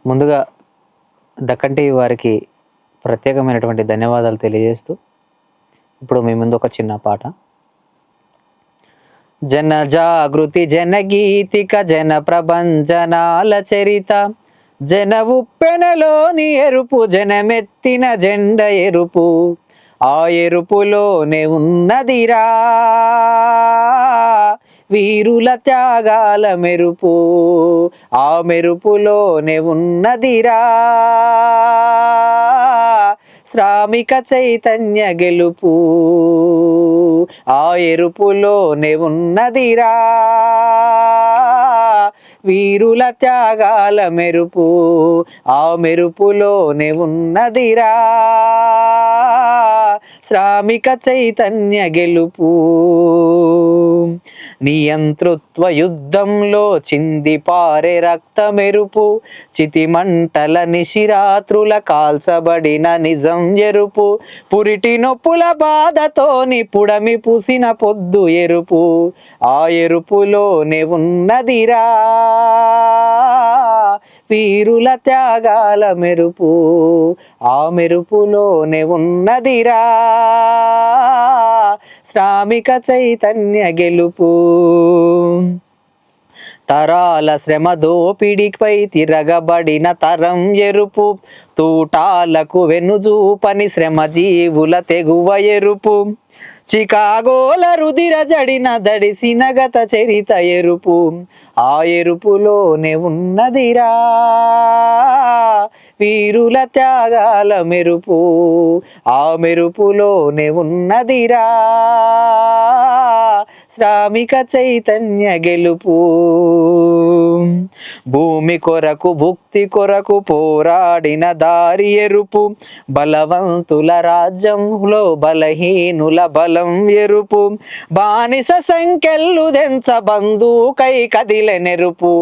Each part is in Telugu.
ముందుగా దక్కన్ టీవీ వారికి ప్రత్యేకమైనటువంటి ధన్యవాదాలు తెలియజేస్తూ ఇప్పుడు మీ ముందు ఒక చిన్న పాట. జన జాగృతి జనగీతిక జన ప్రభంజనాల చరిత జన ఉప్పెనలోని ఎరుపు జనమెత్తిన జెండ ఎరుపు ఆ ఎరుపులోనే ఉన్నదిరా వీరుల త్యాగాల మెరుపు ఆ మెరుపులోనే ఉన్నదిరా శ్రామిక చైతన్య గెలుపు ఆ ఎరుపులోనే ఉన్నదిరా వీరుల త్యాగాల మెరుపు ఆ మెరుపులోనే ఉన్నదిరా శ్రామిక చైతన్య గెలుపు నియంతృత్వ యుద్ధంలో చింది పారే రక్త మెరుపు చితిమంటల నిశిరాత్రుల కాల్చబడిన నిజం ఎరుపు పురిటి నొప్పుల బాధతోని పుడమి పూసిన పొద్దు ఎరుపు ఆ ఎరుపులోనే ఉన్నదిరా వీరుల త్యాగాల మెరుపు ఆ మెరుపులోనే ఉన్నదిరా శ్రామిక చైతన్య గెలుపు తరాల శ్రమ దోపిడిపై తిరగబడిన తరం ఎరుపు తూటాలకు వెనుజూపని శ్రమ జీవుల తెగువ ఎరుపు చికాగోల రుదిర జడిన దడిసిన గత చరిత ఎరుపు ఆ ఎరుపులోనే ఉన్నదిరా వీరుల త్యాగాల మెరుపు ఆ మెరుపులోనే ఉన్నదిరా శ్రామిక చైతన్య గెలుపు భూమి కొరకు భుక్తి కొరకు పోరాడిన దారి ఎరుపు బలవంతుల రాజ్యంలో బలహీనుల బలం ఎరుపు బానిస సంఖ్యలు దెంచ బంధుకై కదిలె నెరుపు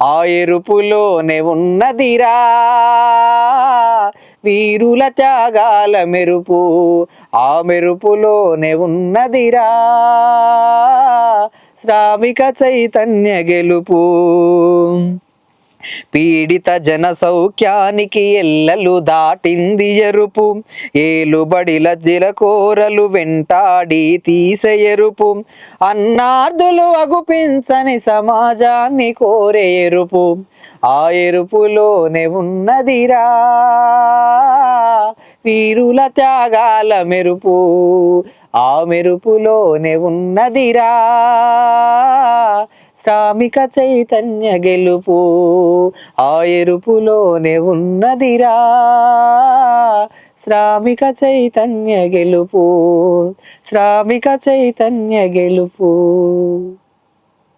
ఆ ఎరుపులోనే ఉన్నదిరా వీరుల త్యాగాల మెరుపు ఆ మెరుపులోనే ఉన్నదిరా శ్రామిక చైతన్య గెలుపు పీడిత జన సౌఖ్యానికి ఎల్లలు దాటింది ఎరుపు ఏలుబడిల జిలకోరలు వెంటాడి తీసే ఎరుపు అన్నార్థులు అగుపించని సమాజాన్ని కోరే ఎరుపు ఆ ఎరుపులోనే ఉన్నదిరా వీరుల త్యాగాల మెరుపు ఆ మెరుపులోనే ఉన్నదిరా శ్రామిక చైతన్య గెలుపు ఆ ఎరుపులోనే ఉన్నదిరా శ్రామిక చైతన్య గెలుపు శ్రామిక చైతన్య గెలుపు.